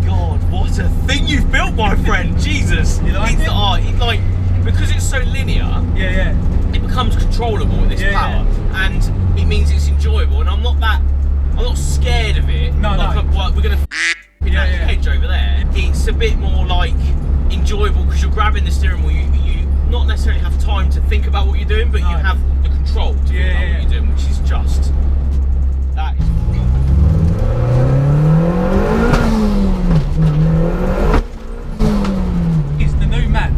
God, what a thing you've built, my friend. Jesus. You like it? Because it's so linear, it becomes controllable with this power, and it means it's enjoyable. And I'm not scared of it. No. We're gonna hedge over there. It's a bit more like enjoyable because you're grabbing the steering wheel. You not necessarily have time to think about what you're doing, but you have the control to think about what you're doing, which is just that is.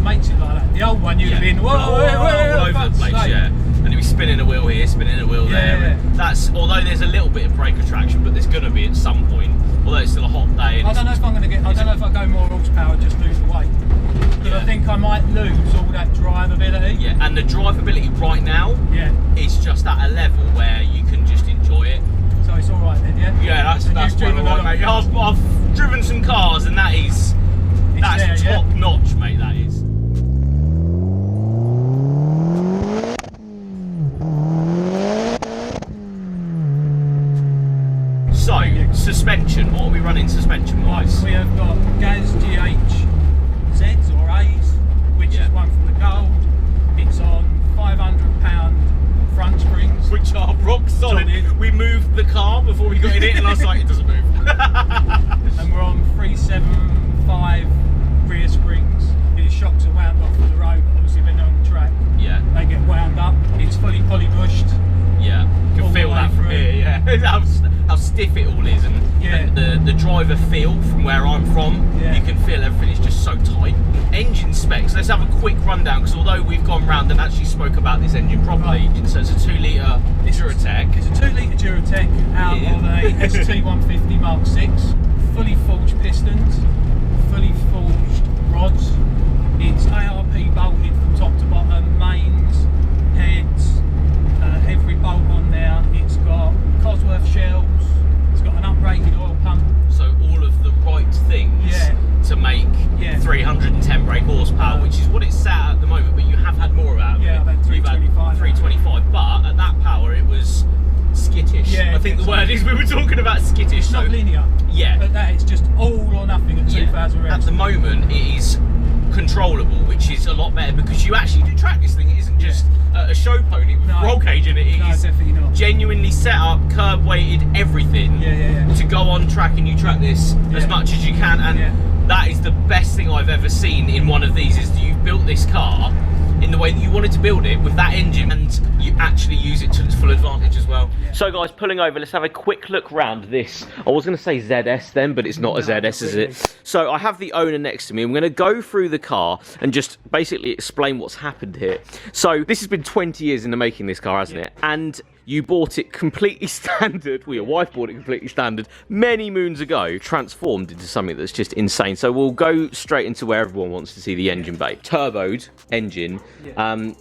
Makes it like that. The old one you'd have been all over the place, and it'd be spinning a wheel here, spinning a wheel there. And that's, although there's a little bit of brake traction, but there's going to be at some point. Although it's still a hot day. And I don't know if I'm going to get. I don't know if I go more horsepower, just lose the weight. Because I think I might lose all that drivability. Yeah, and the drivability right now, is just at a level where you can just enjoy it. So it's all right then, yeah. Yeah, that's driven all right, mate. I've driven some cars, and that's top notch, mate. That is. So, suspension, what are we running suspension wise? We have got Gaz GH Zs or A's, which is one from the Gold. It's on £500 front springs, which are rock solid. We moved the car before we got in it, and I was like, it doesn't move. And we're on 375 rear springs. The shocks are wound off for the road, but obviously when they're on the track, they get wound up. It's fully poly-bushed. Yeah, you can feel that from here, how stiff it all is, and the driver feel from where I'm from, you can feel everything is just so tight. Engine specs, let's have a quick rundown, because although we've gone round and actually spoke about this engine properly, so it's a 2 litre Duratec. It's a 2 litre Duratec out of a ST150 Mark 6, fully forged pistons, fully forged rods. It's ARP bolted from top to bottom, mains, heads, every bolt on there. It's got Cosworth shells, it's got an uprated oil pump. So all of the right things to make 310 brake horsepower, which is what it's sat at the moment, but you have had more of that. I've had 325. 325, but at that power it was skittish. I think the word is, we were talking about skittish. It's not linear. But that it's just all or nothing at 2,000 revs. At the moment it is controllable, which is a lot better because you actually do track this thing. It isn't just a show pony with roll cage in it. It is definitely not. Genuinely set up, curb weighted, everything to go on track, and you track this as much as you can. And that is the best thing I've ever seen in one of these, is that you've built this car in the way that you wanted to build it with that engine, and you actually use it to its full advantage as well. So guys, pulling over, let's have a quick look round this. I was going to say ZS then, but it's not a ZS, is it? So I have the owner next to me. I'm going to go through the car and just basically explain what's happened here. So this has been 20 years in the making, this car, hasn't it? And you bought it completely standard, well, your wife bought it completely standard many moons ago, transformed into something that's just insane. So we'll go straight into where everyone wants to see the engine bay. Turboed engine,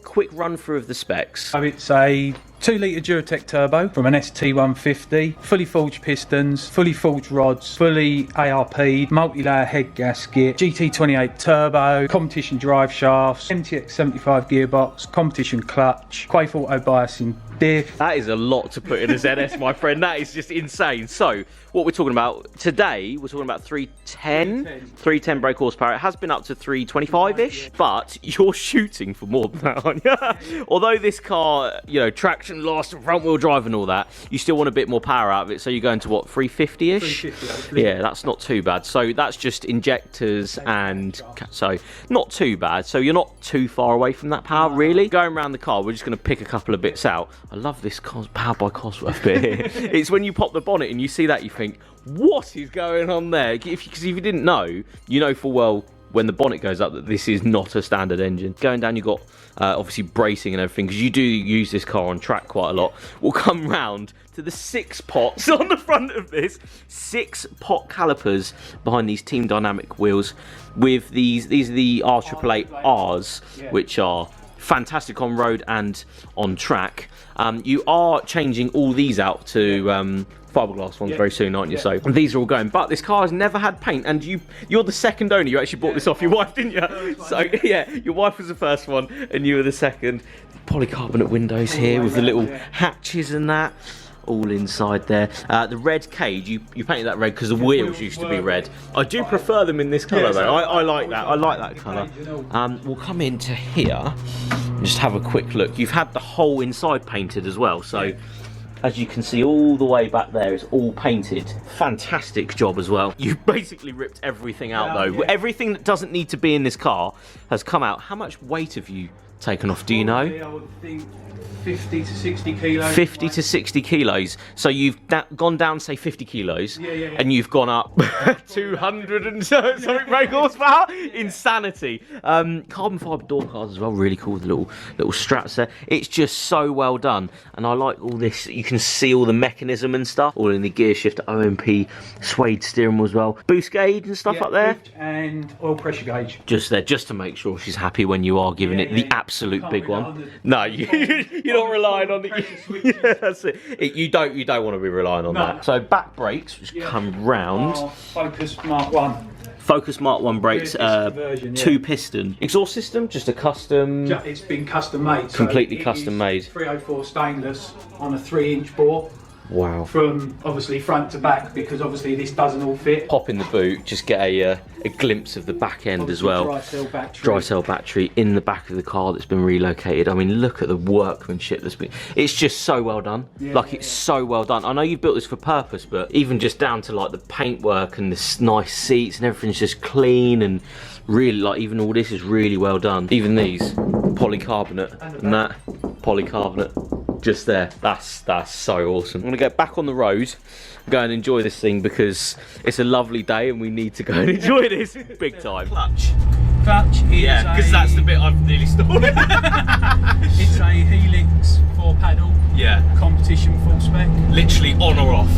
quick run through of the specs. So it's a 2 litre Duratec turbo from an ST150, fully forged pistons, fully forged rods, fully ARP'd, multi-layer head gasket, GT28 turbo, competition drive shafts, MTX75 gearbox, competition clutch, Quaife auto biasing diff. That is a lot to put in a ZS, my friend. That is just insane. So what we're talking about today, we're talking about 310 brake horsepower. It has been up to 325-ish, but you're shooting for more than that, aren't you? Although this car, you know, traction loss and front wheel drive and all that, you still want a bit more power out of it. So you're going to what, 350-ish? 350, yeah, that's not too bad. So that's just injectors, and so not too bad. So you're not too far away from that power, really. Going around the car, we're just going to pick a couple of bits out. I love this powered by Cosworth bit here. It's when you pop the bonnet and you see that, you think, what is going on there? Because if you didn't know, you know full well when the bonnet goes up that this is not a standard engine. Going down, you've got obviously bracing and everything, because you do use this car on track quite a lot. We'll come round to the 6 pots on the front of this. 6 pot calipers behind these Team Dynamic wheels with these are the R888Rs, which are fantastic on road and on track. You are changing all these out to fiberglass ones very soon, aren't you? So these are all going, but this car has never had paint, and you're the second owner. You actually bought this off your wife, didn't you? So yeah, your wife was the first one and you were the second. Polycarbonate windows here with the little hatches and that. all inside there. The red cage, you painted that red because the wheels used to be red. I do prefer them in this colour though. I like that. I like that colour. We'll come into here and just have a quick look. You've had the whole inside painted as well, so as you can see all the way back there, it's all painted. Fantastic job as well. You basically ripped everything out though. Everything that doesn't need to be in this car has come out. How much weight have you taken off, do you know? I would think 50 to 60 kilos. 50 to 60 kilos. So you've gone down, say, 50 kilos, and you've gone up 200 and something brake horsepower. Insanity. Carbon fibre door cards as well, really cool. The little straps there. It's just so well done, and I like all this. You can see all the mechanism and stuff, all in the gear shifter, OMP, suede steering wheel as well, boost gauge and stuff up there, and oil pressure gauge. Just there, just to make sure she's happy when you are giving it the absolute big one. No, you're not relying on it. Yeah, that's it. You don't want to be relying on that. So back brakes, which come round. Focus Mark 1. Focus Mark 1 brakes, version, 2-piston. Exhaust system, just a custom. It's been custom made. Completely custom made. 304 stainless on a 3-inch bore. Wow. From obviously front to back, because obviously this doesn't all fit. Pop in the boot, just get a glimpse of the back end as well. Dry cell battery in the back of the car that's been relocated. I mean, look at the workmanship that's been. It's just so well done. It's so well done. I know you've built this for purpose, but even just down to like the paintwork and the nice seats and everything's just clean, and really, like, even all this is really well done. Even these polycarbonate and that polycarbonate. Just there. That's so awesome. I'm gonna get back on the road, go and enjoy this thing, because it's a lovely day and we need to go and enjoy this big time. Clutch is because that's the bit I've nearly stalled. It's a Helix 4-paddle. Competition full spec. Literally on or off.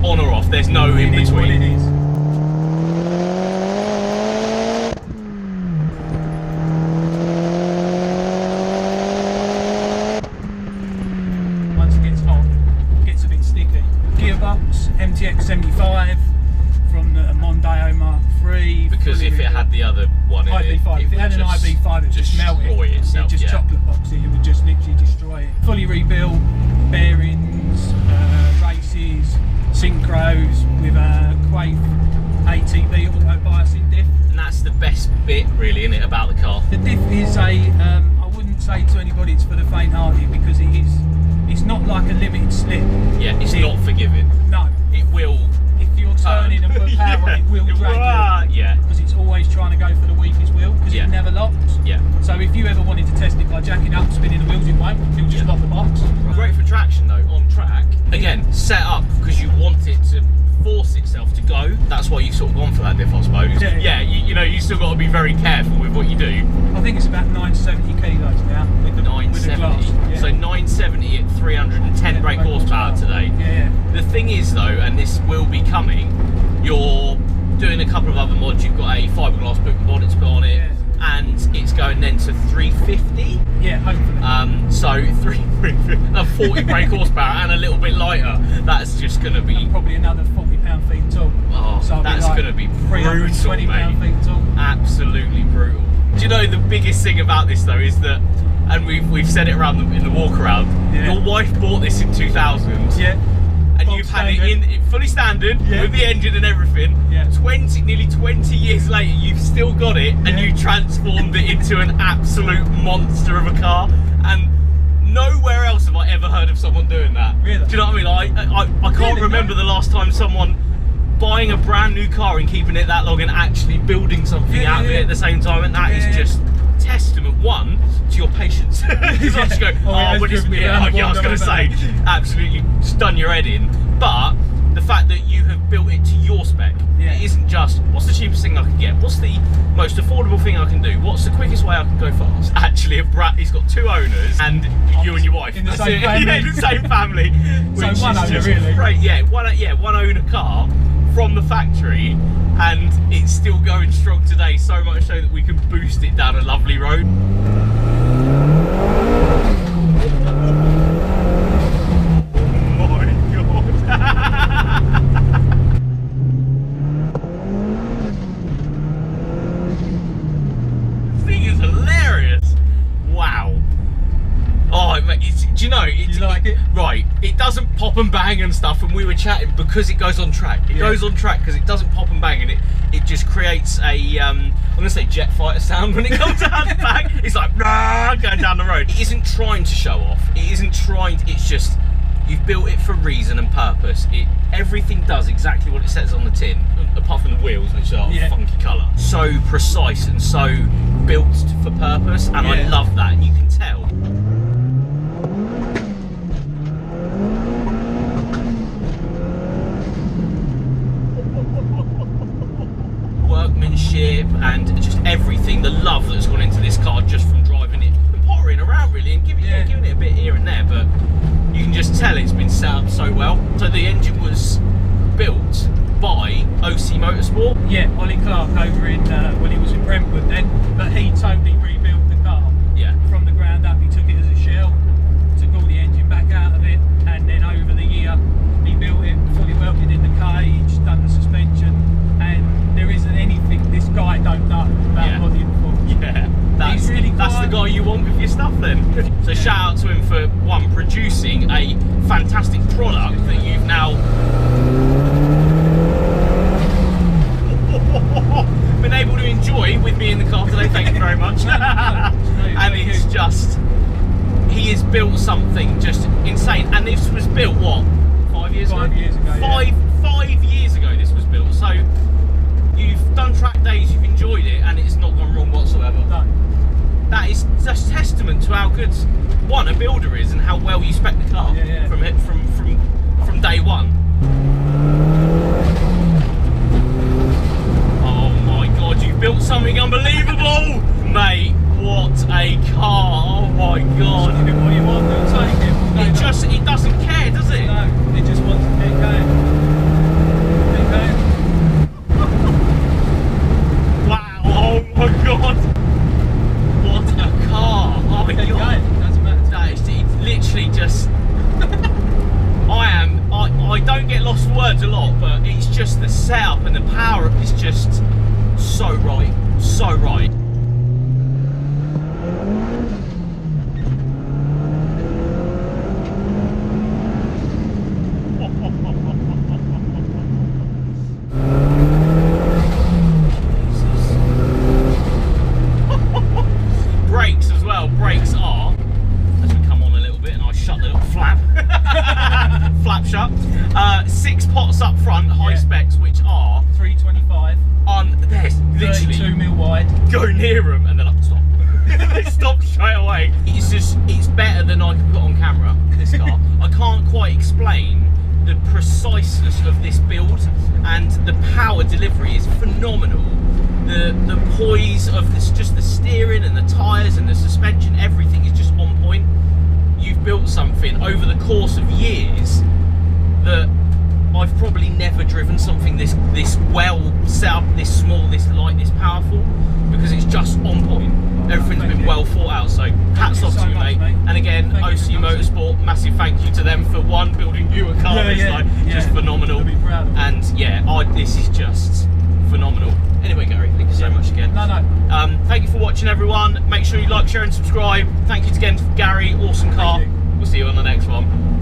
On or off. There's no in between. It is. MTX 75 from the Mondeo Mark III. Because if it had the other one in IB5, if it had an IB5, it would just melt it. Itself, just chocolate box it. It would just literally destroy it. Fully rebuilt, bearings, races, synchros with a Quaife ATB auto biasing diff. And that's the best bit, really, isn't it, about the car? The diff is I wouldn't say to anybody it's for the faint-hearted, because it's not like a limited slip. Yeah, it's not forgiving. No. It will. If you're turning and put power on, it will drag you. Yeah. Because it's always trying to go for the weakest wheel, because it never locks. Yeah. So if you ever wanted to test it by jacking up, spinning the wheels, it won't. It'll just lock the box. Great for traction though, on track. Again, set up because you want it to force itself to go. That's why you've sort of gone for that diff, I suppose. Yeah, you know, you still got to be very careful with what you do. I think it's about 970 kilos now with the 970. So 970 at 310 brake horsepower today. The thing is though, and this will be coming, you're doing a couple of other mods. You've got a fiberglass boot and bonnet to put on it, and it's going then to 350. Yeah, hopefully. So 40 brake horsepower and a little bit lighter. That's just going to be and probably another 40 pound-feet tall. Oh, so that's going to be brutal, 20 pound-feet tall. Absolutely brutal. Do you know the biggest thing about this though is that, and we've said it around in the walk around. Your wife bought this in 2000. And you've had it in fully standard with the engine and everything. 20, nearly 20 years later, you've still got it, and you transformed it into an absolute monster of a car. And nowhere else have I ever heard of someone doing that. Really? Do you know what I mean? I can't remember the last time someone buying a brand new car and keeping it that long and actually building something out of it at the same time. And that is just testament, one, to your patience. Because I just go, I was going to say, absolutely stun your head in. But the fact that you have built it to your spec, it isn't just, what's the cheapest thing I can get? What's the most affordable thing I can do? What's the quickest way I can go fast? Actually, he's got 2 owners, and you and your wife. In the same family. Yeah, in the same family. So one owner, really? Great, one owner car from the factory, and it's still going strong today, so much so that we can boost it down a lovely road. Oh my god. This thing is hilarious. Wow. Oh, do you know? You like it? Right. it doesn't pop and bang and stuff. And we were chatting because it goes on track. It goes on track because it doesn't pop and bang, and it just creates a I'm gonna say jet fighter sound when it comes out the back. It's like rah, going down the road. It isn't trying to show off. It isn't trying to, it's just you've built it for reason and purpose. Everything does exactly what it says on the tin, apart from the wheels, which are funky colour. So precise and so built for purpose, and I love that, and you can tell. Workmanship and just everything, the love that's gone into this car just from driving it and pottering around really, and giving it a bit here and there, but you can just tell it's been set up so well. So the engine was built by OC Motorsport. Yeah, Ollie Clark over in, when he was in Brentwood then, but he totally rebuilt the car. Yeah. From the ground up, he took it as a shell, took all the engine back out of it, and then over the year, he built it, fully welded in the cage, done the suspension, and there isn't anything this guy don't know about body and form. Yeah, that's the guy you want with your stuff then. So shout out to him for producing a fantastic product that you've now been able to enjoy with me in the car today. Thank you very much. And it's just, he has built something just insane, and this was built what, 5 years ago? 5 years ago. Five years ago this was built. So you've done track days, you've enjoyed it, and it's not gone wrong whatsoever. No. That is just testament to how good a builder is and how well you spec the car from day one. Oh my god, you've built something unbelievable, mate! What a car! Oh my god! Give it what you want, they'll take it. It doesn't care, does it? No, it just wants to keep going. Keep going. Wow! Oh my god! What a car! Oh my god! Doesn't matter. It's literally just. I don't get lost for words a lot, but it's just the setup and the power is just so right, so right. Brakes as well. Brakes are, as we come on a little bit and I shut the little flap, flap shut. 6 pots up front, high specs, which are 325 on there's literally 32mm wide. Go near them and they're like, stop. They stop straight away. It's better than I can put on camera, this car. I can't quite explain the preciseness of this build, and the power delivery is phenomenal. The poise of this, just the steering and the tyres and the suspension, everything is just on point. You've built something over the course of years that I've probably never driven something this well set up, this small, this light, this powerful, because it's just on point. Everything's been well thought out, so hats off to you, mate. And again, OC Motorsport, massive thank you to them for building you a car this time. Just phenomenal. And this is just phenomenal. Anyway, Gary, thank you so much again. Thank you for watching, everyone. Make sure you like, share and subscribe. Thank you again to Gary, awesome car. We'll see you on the next one.